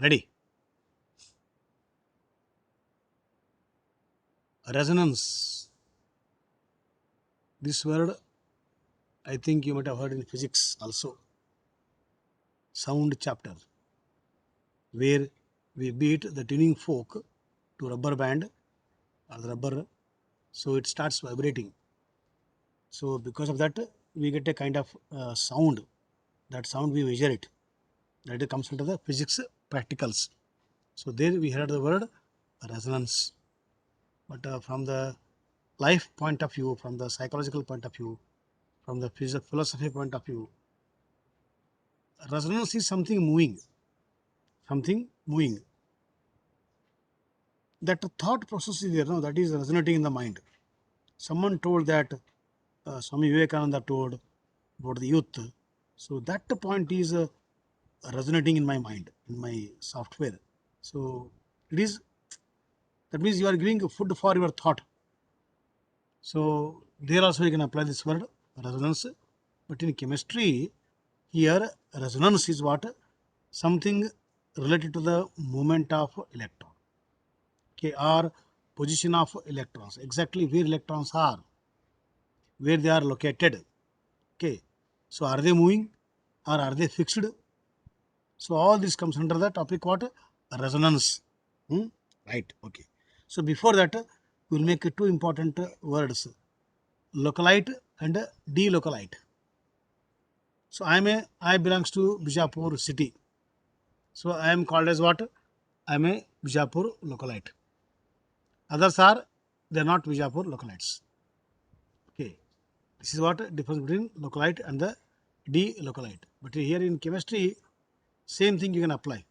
Ready? Resonance. This word I think you might have heard in physics also. Sound chapter, where we beat the tuning fork to rubber band or the rubber, so it starts vibrating. So because of that, we get a kind of sound. That sound we measure it. That comes under the physics practicals. So there we heard the word resonance. But from the life point of view, from the psychological point of view, from the philosophy point of view, resonance is something moving, something moving. That thought process is there, no, that is resonating in the mind. Someone told that Swami Vivekananda told about the youth. So that point is resonating in my mind, in my software. So it is, that means you are giving food for your thought. So there also you can apply this word resonance. But in chemistry, here resonance is what? Something related to the movement of electron. Okay, or position of electrons. Exactly where electrons are, where they are located. Okay, so are they moving or are they fixed? So all this comes under the topic what? Resonance. Hmm? Right. Okay. So before that, we will make two important words: localite and delocalite. So I belongs to Bijapur city. So I am called as what? I am a Bijapur localite. Others are, they are not Bijapur localites. Okay. This is what difference between localite and the delocalite. But here in chemistry, same thing you can apply.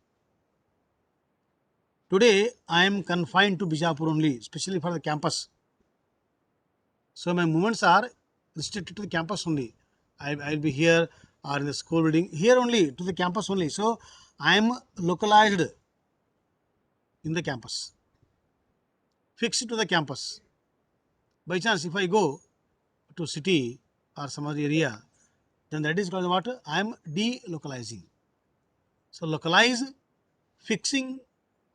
Today I am confined to Bijapur only, especially for the campus. So my movements are restricted to the campus only. I will be here or in the school building, here only, to the campus only. So I am localized in the campus, fixed to the campus. By chance, if I go to city or some other area, then that is called what? I am delocalizing. So localize, fixing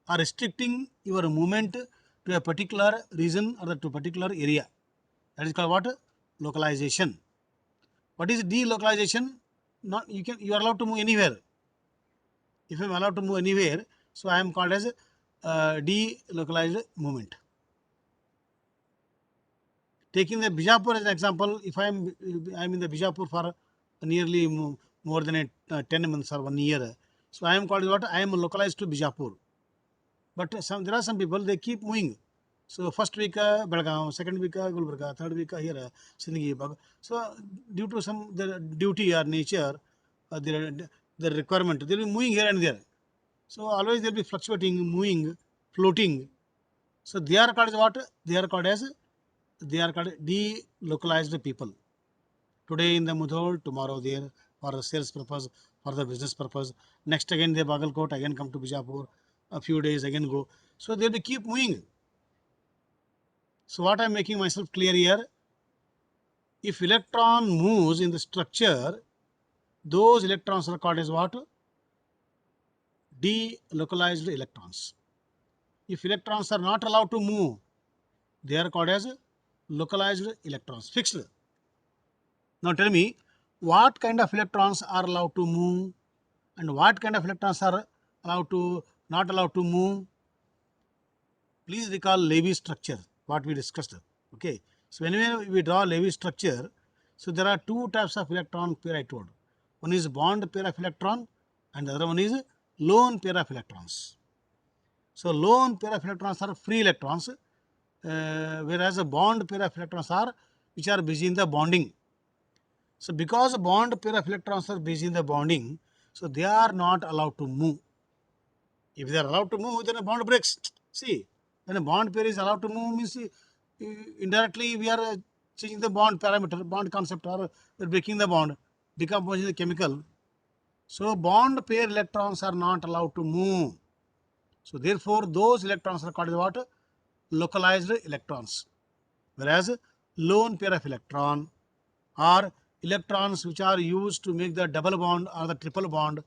or restricting your movement to a particular region or to a particular area. That is called what? Localization. What is delocalization? Not, you are allowed to move anywhere. If I am allowed to move anywhere, so I am called as delocalized movement. Taking the Bijapur as an example, if I am in the Bijapur for nearly more than 10 months or 1 year, so I am called what? I am localized to Bijapur. But there are some people, they keep moving. So first week Belgaum, second week Gulbarga, third week here Sindhgi. So due to some the duty or nature, the requirement, they will be moving here and there. So always they will be fluctuating, moving, floating. So they are called as what? They are called delocalized people. Today in the Mudhol, tomorrow there for the sales purpose, for the business purpose. Next again they Bagalkot, again come to Bijapur, a few days again go. So they will keep moving. So what I am making myself clear here, if electron moves in the structure, those electrons are called as what? Delocalized electrons. If electrons are not allowed to move, they are called as localized electrons, fixed. Now tell me, what kind of electrons are allowed to move and what kind of electrons are allowed to not allowed to move? Please recall Levy structure, what we discussed. Okay. So whenever we draw Levy structure, so there are two types of electron pair I told. One is bond pair of electron and the other one is lone pair of electrons. So lone pair of electrons are free electrons, whereas a bond pair of electrons are which are busy in the bonding. So because bond pair of electrons are busy in the bonding, so they are not allowed to move. If they are allowed to move, then a bond breaks. See, when a bond pair is allowed to move, means indirectly we are changing the bond parameter, bond concept, or we are breaking the bond, decomposing the chemical. So bond pair electrons are not allowed to move. So therefore, those electrons are called what? Localized electrons. Whereas lone pair of electron are electrons which are used to make the double bond or the triple bond,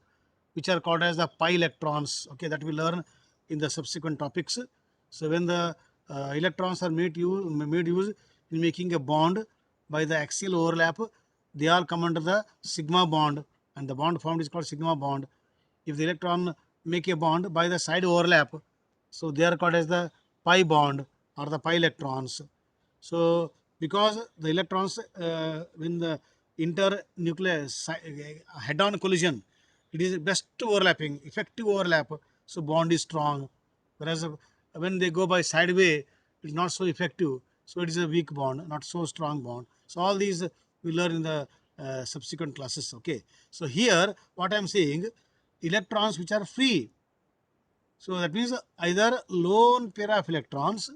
which are called as the pi electrons. Okay, that we learn in the subsequent topics. So when the electrons are made use in making a bond by the axial overlap, they all come under the sigma bond, and the bond formed is called sigma bond. If the electron make a bond by the side overlap, so they are called as the pi bond or the pi electrons. So because the electrons when the internuclear head-on collision, it is best overlapping, effective overlap, so bond is strong. Whereas when they go by sideway, it is not so effective, so it is a weak bond, not so strong bond. So all these we learn in the subsequent classes. Okay, so here what I am saying, electrons which are free, so that means either lone pair of electrons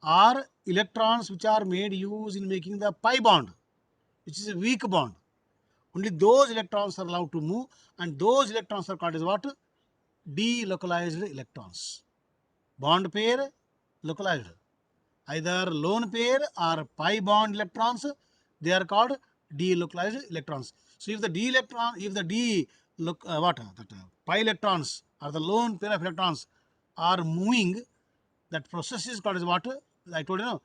or electrons which are made use in making the pi bond, which is a weak bond. Only those electrons are allowed to move, and those electrons are called as what? Delocalized electrons. Bond pair, localized. Either lone pair or pi bond electrons, they are called delocalized electrons. So if the d electron, if the d pi electrons or the lone pair of electrons are moving, that process is called as what? I told you,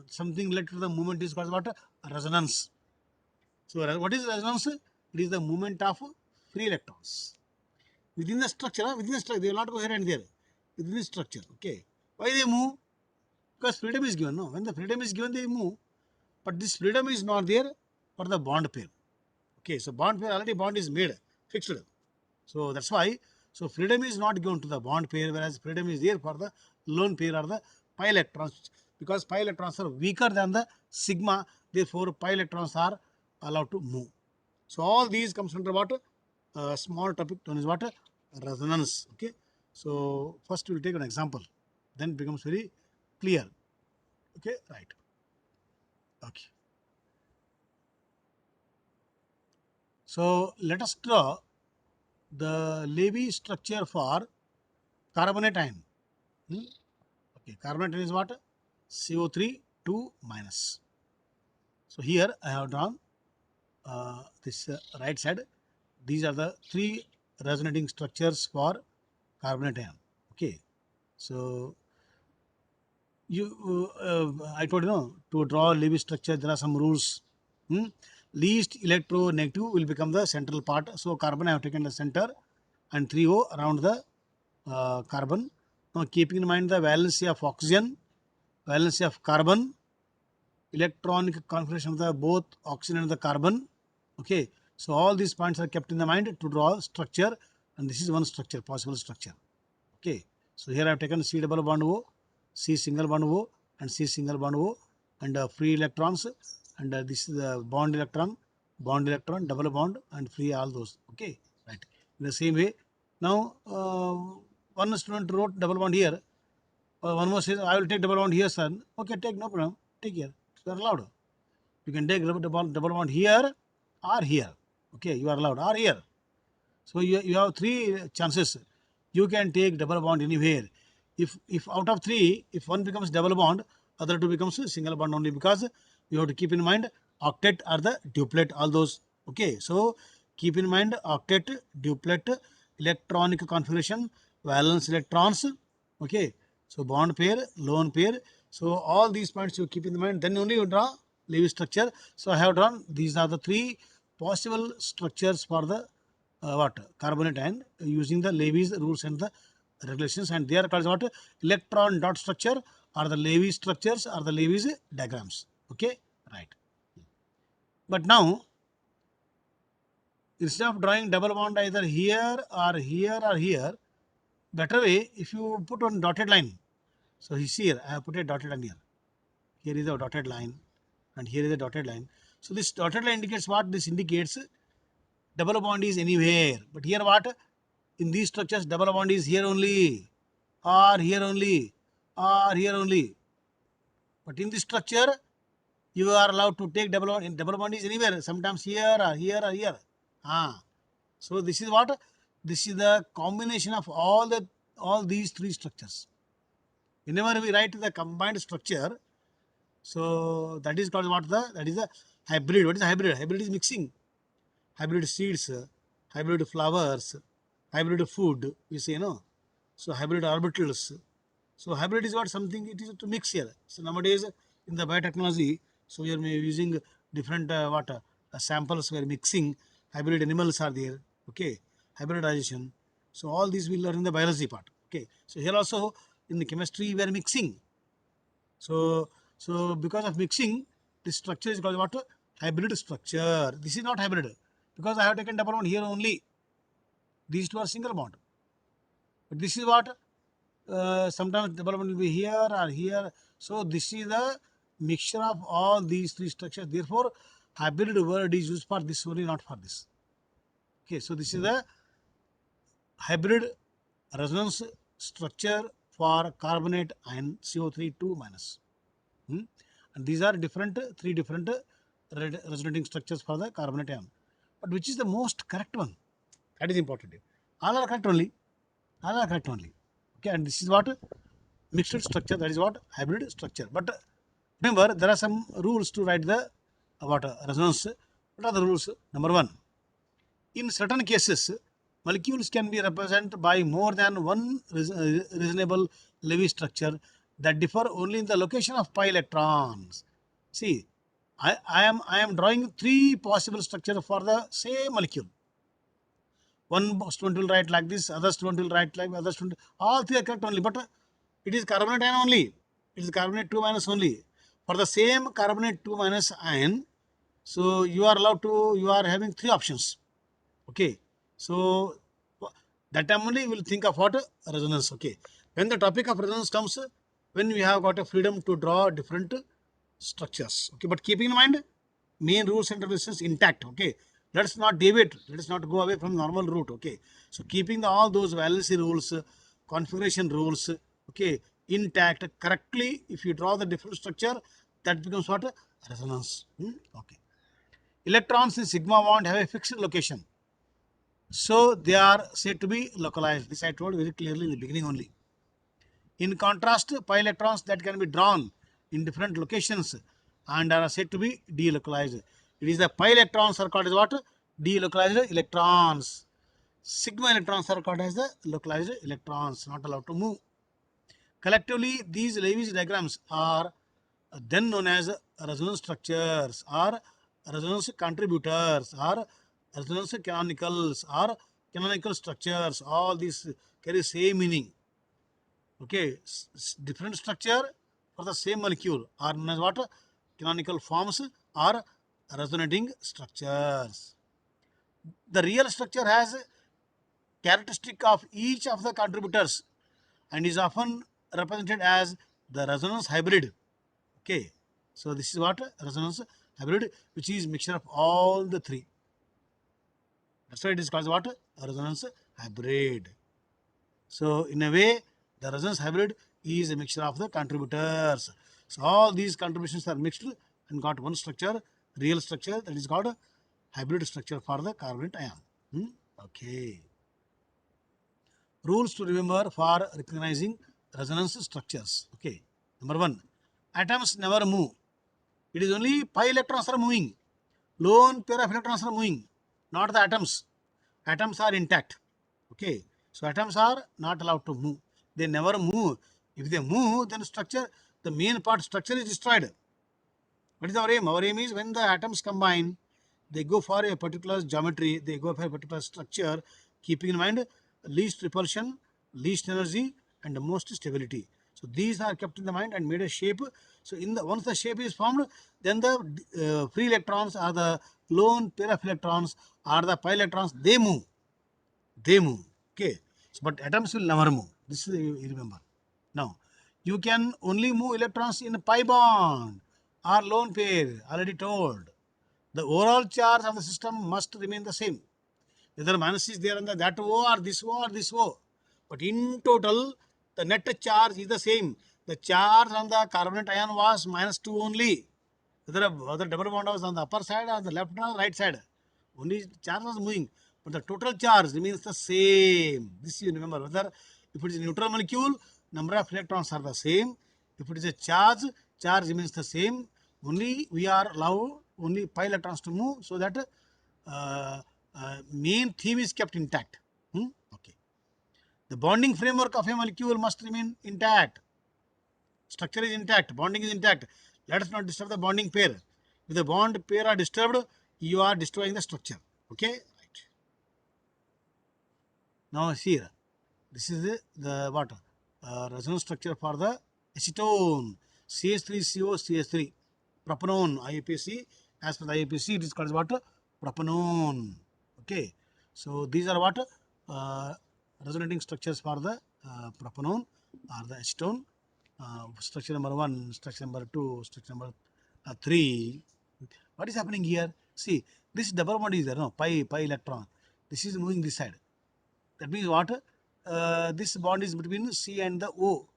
something related to the movement is called as what? Resonance. So what is resonance? It is the movement of free electrons within the structure. They will not go here and there. Within the structure. Okay. Why they move? Because freedom is given. No, when the freedom is given, they move. But this freedom is not there for the bond pair. Okay. So bond pair, already bond is made, fixed. So that's why. So freedom is not given to the bond pair, whereas freedom is there for the lone pair or the pi electrons, because pi electrons are weaker than the sigma. Therefore, pi electrons are allowed to move. So all these comes under what? Small topic known as what? Resonance. Okay. So first we will take an example, then it becomes very clear. Okay, right. Okay. So let us draw the Levy structure for carbonate ion. Okay, carbonate ion is what? CO3 2 minus. So here I have drawn this right side. These are the three resonating structures for carbonate ion. Okay. So I told you, no, to draw Levy structure there are some rules. Least electronegative will become the central part. So carbon I have taken the center and 3O around the carbon. Now keeping in mind the valency of oxygen, valency of carbon, electronic configuration of the both oxygen and the carbon. Okay, so all these points are kept in the mind to draw structure, and this is one structure, possible structure. Okay, so here I have taken C double bond O, C single bond O, and C single bond O, and free electrons, and this is the bond electron, double bond, and free, all those. Okay, right. In the same way, now one student wrote double bond here. One more says, I will take double bond here, sir. Okay, take, no problem. Take here. You are allowed. You can take double bond here or here. Okay, you are allowed, or here. So you have three chances. You can take double bond anywhere. If out of three, if one becomes double bond, other two becomes single bond only, because you have to keep in mind octet or the duplet, all those. Okay, so keep in mind octet, duplet, electronic configuration, valence electrons. Okay, so bond pair, lone pair. So all these points you keep in mind. Then only you draw Levy structure. So I have drawn. These are the three possible structures for the what? Carbonate ion, using the Levy's rules and the regulations, and they are called what? Electron dot structure, or the Levy structures, or the Levy's diagrams. Okay, right. But now, instead of drawing double bond either here or here or here, better way if you put one dotted line. So you see here, I have put a dotted line here. Here is a dotted line, and here is a dotted line. So this dotted line indicates what? This indicates double bond is anywhere. But here what? In these structures, double bond is here only, or here only, or here only. But in this structure, you are allowed to take double bond. Double bond is anywhere, sometimes here or here or here. So this is what? This is the combination of all these three structures. Whenever we write the combined structure, so that is called what? That is a hybrid. What is a hybrid? Hybrid is mixing. Hybrid seeds, hybrid flowers, hybrid food, we say, no? So hybrid orbitals. So hybrid is what something it is to mix here. So nowadays in the biotechnology, so we are using different samples, we are mixing, hybrid animals are there, okay, hybridization. So all these we learn in the biology part, okay. So here also in the chemistry we are mixing. So because of mixing, this structure is called what? Hybrid structure. This is not hybrid because I have taken double bond here only. These two are single bond. But this is what sometimes double bond will be here or here. So this is the mixture of all these three structures. Therefore, hybrid word is used for this only, not for this. Okay, so this is the hybrid resonance structure for carbonate ion CO3 2 minus. And these are three different resonating structures for the carbonate ion. But which is the most correct one? That is important. All are correct only. All are correct only. Okay, and this is what mixed structure. That is what hybrid structure. But remember, there are some rules to write the resonance. What are the rules? Number one, in certain cases, molecules can be represented by more than one reasonable Lewis structure that differ only in the location of pi electrons. See, I am drawing three possible structures for the same molecule. One student will write like this, other student will write like other student. All three are correct only, but it is carbonate ion only. It is carbonate 2 minus only. For the same carbonate 2 minus ion, so you are having three options. Okay, so that time only we will think of what? Resonance. Okay, when the topic of resonance comes, when we have got a freedom to draw different structures. Okay, but keeping in mind main rules and regulations intact. Okay, let's not deviate, let's not go away from normal route. Okay, so keeping all those valency rules, configuration rules, okay, intact correctly, if you draw the different structure, that becomes what? Resonance. Okay, electrons in sigma bond have a fixed location, so they are said to be localized. This I told very clearly in the beginning only. In contrast, pi electrons that can be drawn in different locations and are said to be delocalized. It is the pi electrons are called as what? Delocalized electrons. Sigma electrons are called as the localized electrons, not allowed to move. Collectively, these Lewis diagrams are then known as resonance structures or resonance contributors or resonance canonicals or canonical structures. All these carry same meaning. Okay, different structure for the same molecule are known as what? Canonical forms or resonating structures. The real structure has characteristic of each of the contributors and is often represented as the resonance hybrid. Okay, so this is what? Resonance hybrid, which is mixture of all the three. That's why it is called what? Resonance hybrid. So in a way, the resonance hybrid is a mixture of the contributors. So all these contributions are mixed and got one structure, real structure, that is called a hybrid structure for the carbonate ion. Okay. Rules to remember for recognizing resonance structures. Okay. Number one, atoms never move. It is only pi electrons are moving. Lone pair of electrons are moving, not the atoms. Atoms are intact. Okay. So atoms are not allowed to move. They never move. If they move, then structure, the main part structure is destroyed. What is our aim? Our aim is when the atoms combine, they go for a particular geometry, they go for a particular structure, keeping in mind least repulsion, least energy, and the most stability. So these are kept in the mind and made a shape. So once the shape is formed, then the free electrons or the lone pair of electrons or the pi electrons, they move. They move. Okay. So, but atoms will never move. This is you remember. Now, you can only move electrons in a pi bond or lone pair. Already told. The overall charge of the system must remain the same. Whether minus is there on that O or this O or this O. But in total, the net charge is the same. The charge on the carbonate ion was -2 only. Whether double bond was on the upper side or the left or right side. Only charge was moving. But the total charge remains the same. This you remember. Whether if it is a neutral molecule, number of electrons are the same. If it is a charge, charge remains the same. Only we are allowed only pi electrons to move, so that main theme is kept intact. Okay. The bonding framework of a molecule must remain intact. Structure is intact, bonding is intact. Let us not disturb the bonding pair. If the bond pair are disturbed, you are destroying the structure. Okay, right. Now here, this is the what resonance structure for the acetone CH3CO CH3 propanone IUPAC. As per the IUPAC, it is called what propanone. Okay, so these are what resonating structures for the propanone or the acetone. Structure number 1, structure number 2, structure number 3. What is happening here? See, this double bond is there, no? Pi electron. This is moving this side. That means what? This bond is between C and the O.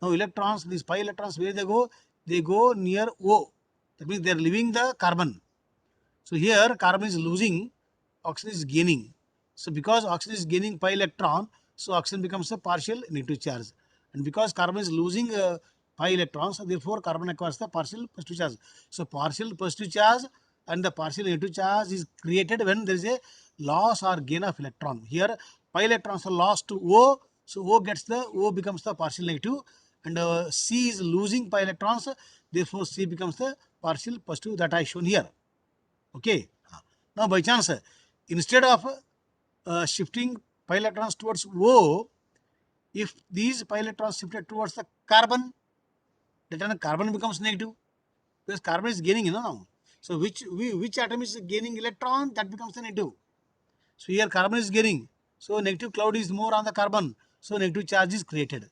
Now electrons, these pi electrons, where they go? They go near O. That means they are leaving the carbon. So here carbon is losing, oxygen is gaining. So because oxygen is gaining pi electron, so oxygen becomes a partial negative charge. And because carbon is losing pi electrons, so therefore carbon acquires the partial positive charge. So partial positive charge and the partial negative charge is created when there is a loss or gain of electron. Here pi electrons are lost to O, so O becomes the partial negative, and C is losing pi electrons, therefore C becomes the partial positive that I shown here. Okay. Now by chance, instead of shifting pi electrons towards O, if these pi electrons shifted towards the carbon, then carbon becomes negative because carbon is gaining, now. So which atom is gaining electron, that becomes the negative. So here carbon is gaining, so negative cloud is more on the carbon, so negative charge is created.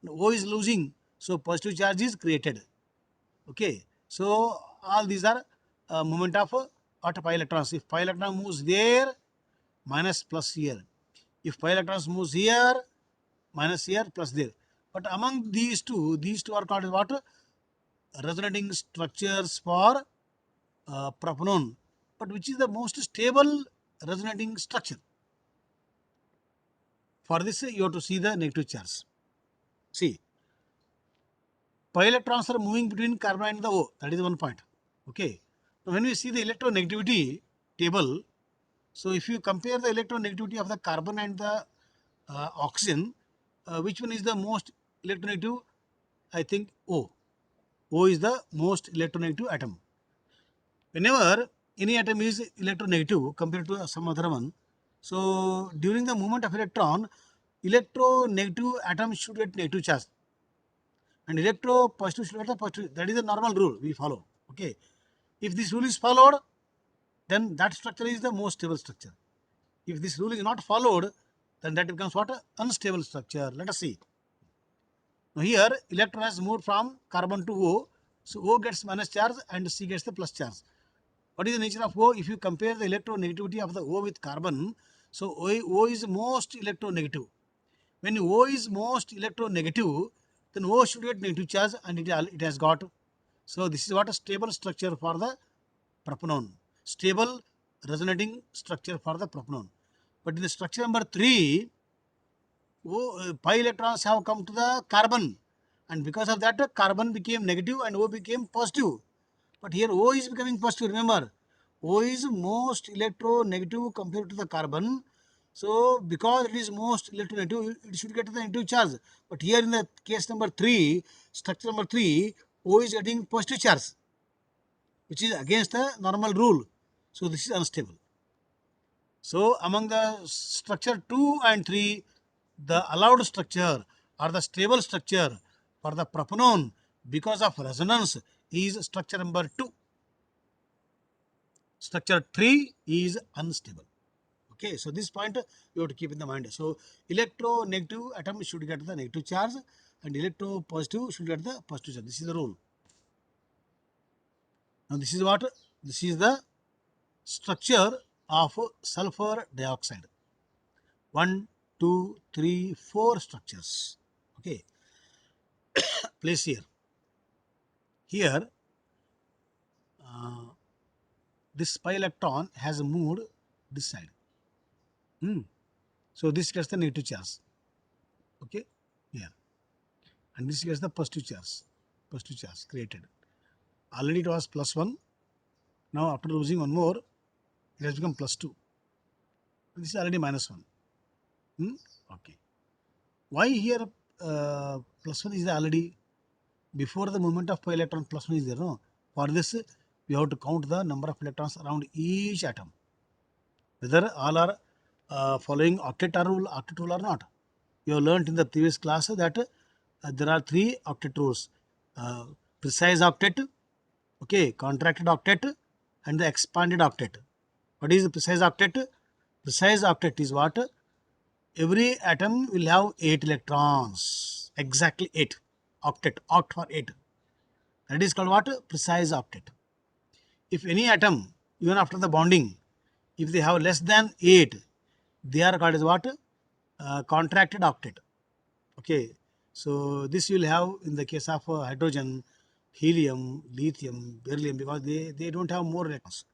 O is losing, so positive charge is created. Okay, so all these are movement of pi electrons. If pi electron moves there, minus plus here. If pi electrons moves here, minus here, plus there. But among these two are called what? Resonating structures for propanone. But which is the most stable resonating structure? For this, you have to see the negative charge. See, pi electrons are moving between carbon and the O. That is one point. Okay. Now, when we see the electronegativity table, so if you compare the electronegativity of the carbon and the oxygen, which one is the most electronegative? I think O. O is the most electronegative atom. Whenever any atom is electronegative compared to some other one, so during the movement of electron, electronegative atom should get negative charge and electropositive should get the positive. That is the normal rule we follow. Okay. If this rule is followed, then that structure is the most stable structure. If this rule is not followed, then that becomes what? Unstable structure. Let us see. Now here electron has moved from carbon to O. So O gets minus charge and C gets the plus charge. What is the nature of O? If you compare the electronegativity of the O with carbon, so O is most electronegative. When O is most electronegative, then O should get negative charge and it has got. So this is what a stable structure for the propanone. Stable resonating structure for the propanone. But in the structure number 3, pi electrons have come to the carbon, and because of that carbon became negative and O became positive. But here O is becoming positive. Remember, O is most electronegative compared to the carbon. So because it is most electronegative, it should get the negative charge. But here in the case number 3, structure number 3, O is getting positive charge, which is against the normal rule. So this is unstable. So among the structure 2 and 3, the allowed structure or the stable structure for the propanone because of resonance is structure number 2. Structure 3 is unstable. Okay, so this point you have to keep in the mind. So electronegative atom should get the negative charge and electropositive should get the positive charge. This is the rule. Now this is what? This is the structure of sulfur dioxide. 1, 2, 3, 4 structures. Okay, place here. Here, this pi electron has moved this side. So this gets the negative charge. Okay, here, and this gets the positive charge created. Already it was +1. Now after losing one more, it has become +2. This is already -1. Okay. Why here +1 is already before the movement of pi electron, +1 is there, no? For this, we have to count the number of electrons around each atom. Whether all are following octet rule or not. You have learnt in the previous class that there are 3 octet rules. Precise octet, okay, contracted octet, and the expanded octet. What is the precise octet? Precise octet is what? Every atom will have 8 electrons. Exactly 8. Octet. Oct for 8. That is called what? Precise octet. If any atom, even after the bonding, if they have less than 8, they are called as what? Contracted octet. Okay. So this you will have in the case of hydrogen, helium, lithium, beryllium, because they don't have more electrons.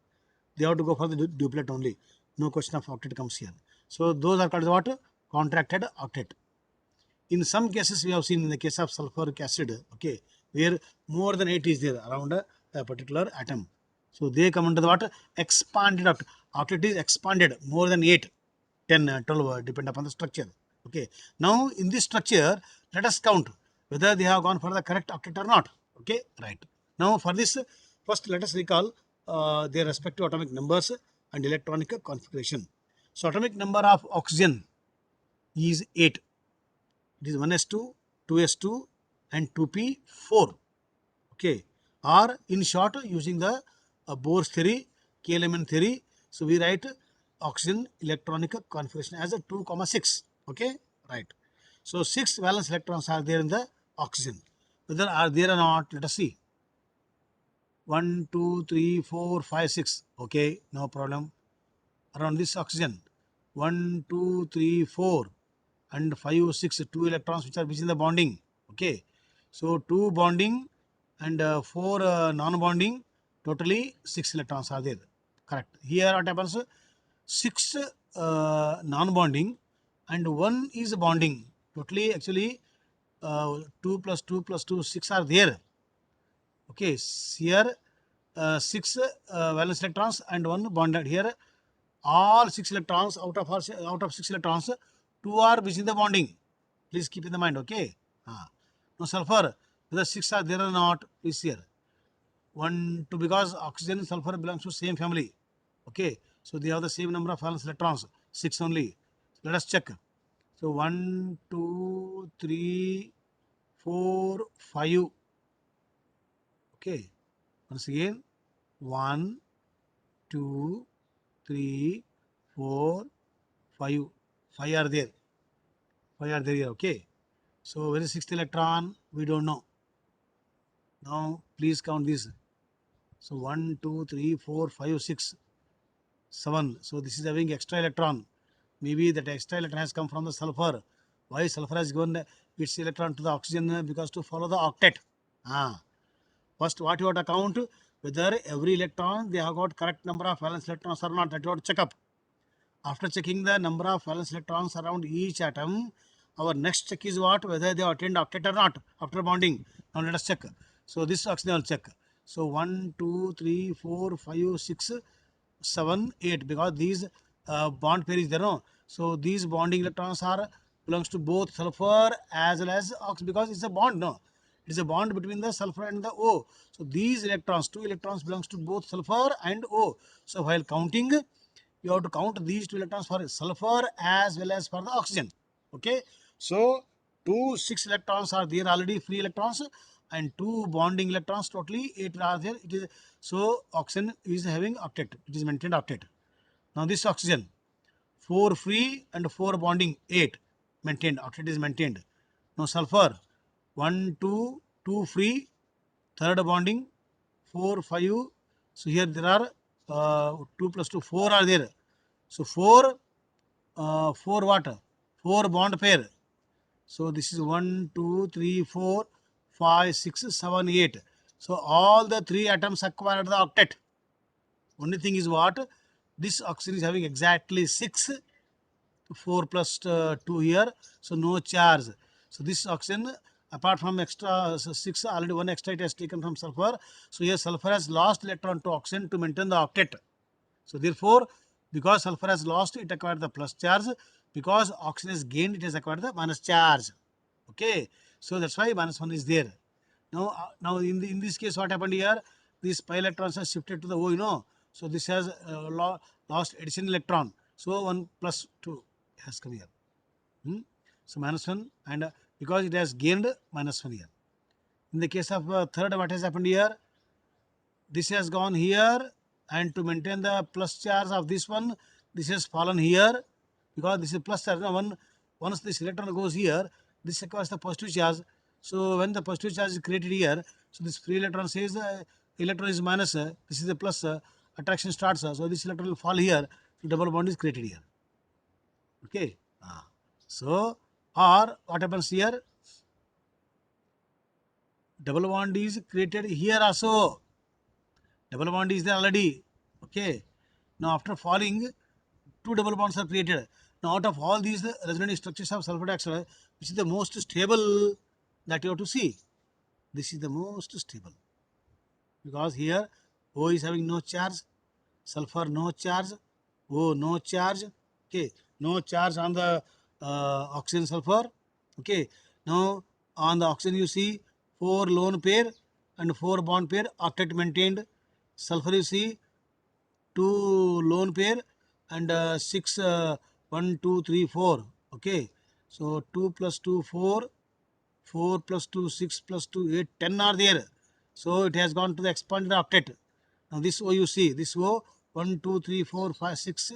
They have to go for the duplet only. No question of octet comes here. So those are called what? Contracted octet. In some cases, we have seen in the case of sulfuric acid, okay, where more than 8 is there around a particular atom. So they come under the what? Expanded octet. Octet is expanded more than 8, 10, 12, depend upon the structure. Okay. Now in this structure, let us count whether they have gone for the correct octet or not. Okay. Right. Now for this, first let us recall their respective atomic numbers and electronic configuration. So atomic number of oxygen is 8. It is 1s2, 2s2 and 2p4. Okay. Or in short, using the Bohr's theory, K-element theory, so we write oxygen electronic configuration as a 2, 6. Okay. Right. So 6 valence electrons are there in the oxygen. Whether are there or not, let us see. 1, 2, 3, 4, 5, 6. Okay. No problem. Around this oxygen, 1, 2, 3, 4 and 5, 6, 2 electrons which are within the bonding. Okay. So 2 bonding and 4 non-bonding, totally 6 electrons are there. Correct. Here what happens? 6 non-bonding and 1 is bonding. Totally actually 2 plus 2 plus 2, 6 are there. Okay. Here 6 valence electrons and 1 bonded. Here all 6 electrons out of 6 electrons, 2 are within the bonding. Please keep in the mind. Okay. Now sulfur, whether 6 are there or not, is here. 1, 2, because oxygen and sulfur belongs to same family. Okay. So they have the same number of valence electrons, 6 only. Let us check. So 1, 2, 3, 4, 5. Okay. Once again, 1, 2, 3, 4, 5. 5 are there. 5 are there here. Okay. So where is 6th electron? We don't know. Now please count this. So 1, 2, 3, 4, 5, 6, 7. So this is having extra electron. Maybe that extra electron has come from the sulfur. Why sulfur has given its electron to the oxygen? Because to follow the octet. First, what you have to count, whether every electron they have got correct number of valence electrons or not. That you have to check up. After checking the number of valence electrons around each atom, our next check is what? Whether they have attained octet or not after bonding. Now let us check. So this oxygen will check. So 1, 2, 3, 4, 5, 6, 7, 8. Because these bond pair is there, no? So these bonding electrons are belongs to both sulfur as well as oxygen, because it's a bond, no? It is a bond between the sulfur and the O. So these electrons, 2 electrons belongs to both sulfur and O. So while counting, you have to count these 2 electrons for sulfur as well as for the oxygen. Okay. So 2 6 electrons are there already, free electrons, and 2 bonding electrons, totally 8 are there. It is so oxygen is having octet. It is maintained octet. Now this oxygen, 4 free and 4 bonding, 8 maintained. Octet is maintained. Now sulfur, 1, 2, 2 free, third bonding, 4, 5. So here there are 2 plus 2, 4 are there. So 4, 4 what? 4 bond pair. So this is 1, 2, 3, 4, 5, 6, 7, 8. So all the 3 atoms acquired the octet. Only thing is what? This oxygen is having exactly 6, 4 plus 2 here. So no charge. So this oxygen, apart from extra 6, already 1 extra it has taken from sulfur. So here sulfur has lost electron to oxygen to maintain the octet. So therefore Because sulfur has lost, it acquired the plus charge. Because oxygen has gained, it has acquired the minus charge. Okay, so that's why -1 is there. Now in this case, what happened here? These pi electrons are shifted to the O, So this has lost additional electron. So 1 plus 2 has come here. So -1, and because it has gained, -1 here. In the case of third, what has happened here? This has gone here, and to maintain the plus charge of this one, this has fallen here, because this is plus charge. Now, once this electron goes here, this acquires the positive charge. So when the positive charge is created here, so this free electron says electron is minus, this is a plus, attraction starts, so this electron will fall here, so double bond is created here. Okay. So, or what happens here? Double bond is created here also. Double bond is there already. Okay. Now after falling, two double bonds are created. Now out of all these resonating structures of sulfur dioxide, which is the most stable that you have to see? This is the most stable, because here O is having no charge, sulfur no charge, O no charge. Okay, no charge on the oxygen sulfur. Okay, now on the oxygen you see 4 lone pair and 4 bond pair, octet maintained. Sulfur you see 2 lone pair and 6 1 2 3 4. Okay, so 2 plus 2 4, 4 plus 2 6 plus 2 8, 10 are there. So it has gone to the expanded octet. Now this O you see, this O 1 2 3 4 5 6,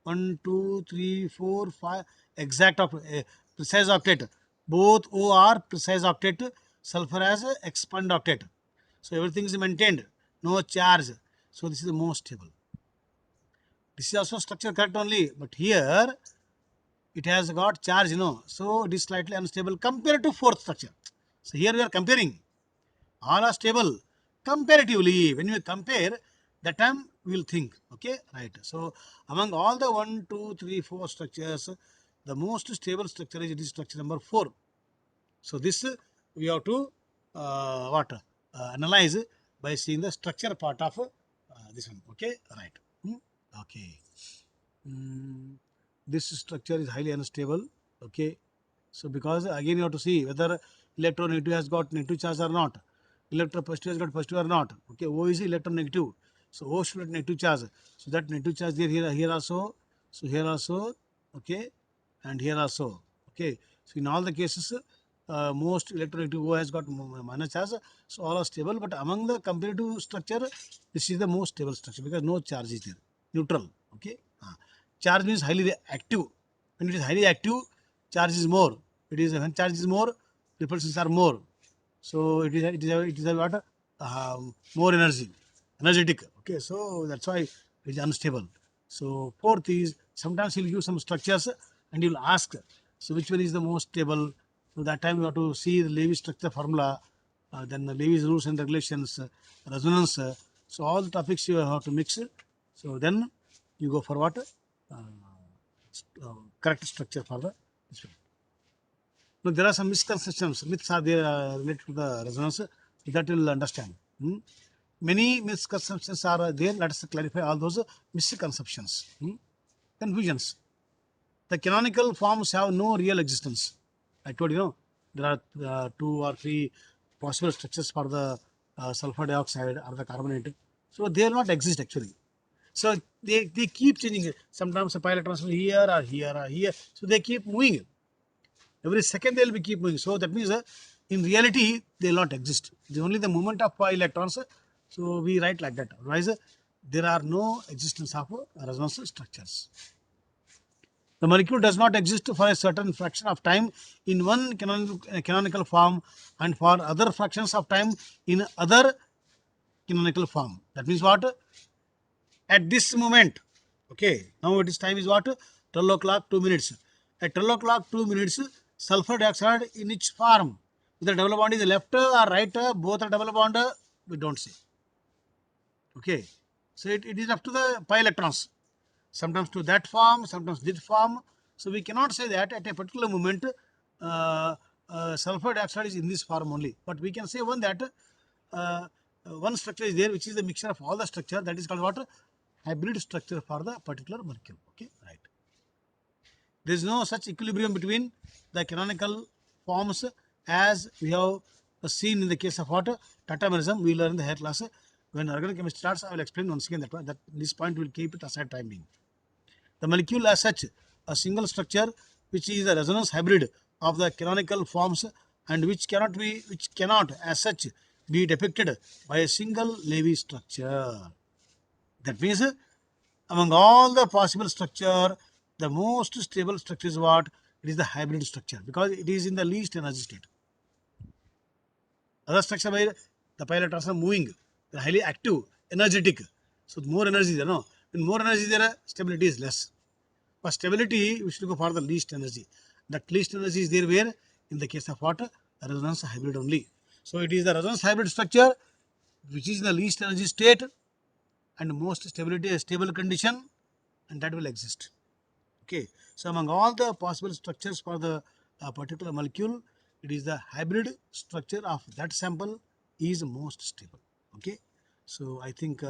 1 2 3 4 5, exact precise octet. Both O are precise octet, sulfur as expanded octet. So everything is maintained, no charge. So this is the most stable. This is also structure correct only, but here it has got charge, so it is slightly unstable compared to fourth structure. So here we are comparing. All are stable comparatively. When we compare, that time we will think. Okay, right. So among all the 1, 2, 3, 4 structures, the most stable structure is, it is structure number 4. So this we have to analyze by seeing the structure part of this one. Okay, right. Okay. This structure is highly unstable. Okay, so because again you have to see whether electronegative has got negative charge or not, electropositive has got positive or not. Okay, O is electronegative, so O should have negative charge. So that negative charge there, here also, so here also. Okay, and here also. Okay, so in all the cases, most electronegative O has got minus charge, so all are stable. But among the comparative structure, this is the most stable structure because no charge is there, neutral. Okay, charge means highly active. When it is highly active, charge is more. It is when charge is more, repulsions are more. So it is a what? More energetic. Okay, so that's why it is unstable. So fourth is, sometimes he will give some structures and he will ask, so which one is the most stable? So that time you have to see the Lewis structure formula, then the Lewis rules and regulations, resonance. So all the topics you have to mix. So then you go for what? Correct structure for the this one. Now there are some misconceptions. Myths are there related to the resonance, that you will understand. Many misconceptions are there. Let us clarify all those misconceptions. Confusions. The canonical forms have no real existence. I told you, there are 2 or 3 possible structures for the sulfur dioxide or the carbonate. So they will not exist actually. So they keep changing. Sometimes the pi electrons will here or here or here. So they keep moving. Every second they will be keep moving. So that means in reality they will not exist. It is only the movement of pi electrons. So we write like that. Otherwise, there are no existence of resonance structures. The molecule does not exist for a certain fraction of time in one canonical form and for other fractions of time in other canonical form. That means what? At this moment, okay, now it is time is what? 12 o'clock 2 minutes. At 12 o'clock 2 minutes, sulfur dioxide in its form, whether double bond is left or right, both are double bond, we don't say. Okay, so it is up to the pi electrons, sometimes to that form, sometimes this form. So we cannot say that at a particular moment sulfur dioxide is in this form only, but we can say one that one structure is there which is the mixture of all the structure, that is called what? hybrid structure for the particular molecule. Okay, right. There is no such equilibrium between the canonical forms as we have seen in the case of what tautomerism. We learn in the higher class. When organic chemistry starts, I will explain once again that this point will keep it aside time being. The molecule as such, a single structure which is a resonance hybrid of the canonical forms and which cannot as such be depicted by a single Levy structure. That means among all the possible structure, the most stable structure is what? It is the hybrid structure because it is in the least energy state. Other structure where the electrons are moving, they are highly active, energetic. So more energy there, no? When more energy there, stability is less. For stability, we should go for the least energy. That least energy is there where? In the case of what? Resonance hybrid only. So it is the resonance hybrid structure which is the least energy state and most stable condition, and that will exist. Okay. So among all the possible structures for the particular molecule, it is the hybrid structure of that sample is most stable. Okay. So I think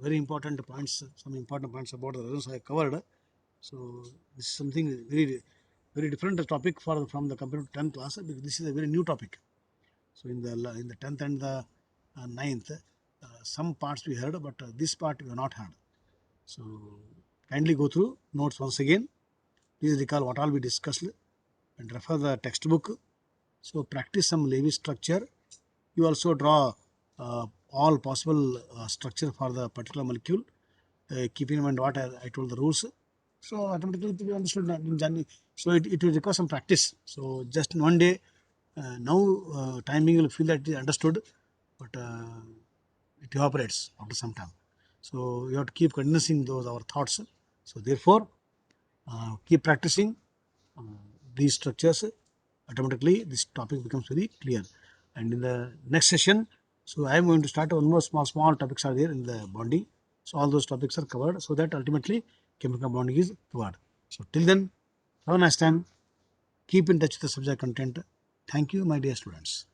very important points, some important points about the resonance I covered. So this is something very different topic from the compared to 10th class because this is a very new topic. So in the 10th and the 9th, some parts we heard, but this part we have not heard. So kindly go through notes once again. Please recall what all we discussed and refer the textbook. So practice some Levy structure. You also draw all possible structure for the particular molecule, keeping in mind what I told the rules. So automatically it will be understood in journey. So it will require some practice. So just in one day, now timing will feel that it is understood, but it evaporates after some time. So you have to keep condensing those our thoughts. So therefore, keep practicing these structures. Automatically, this topic becomes very clear. And in the next session, so I am going to start one more small topics are there in the bonding. So all those topics are covered so that ultimately chemical bonding is covered. So till then, have a nice time. Keep in touch with the subject content. Thank you, my dear students.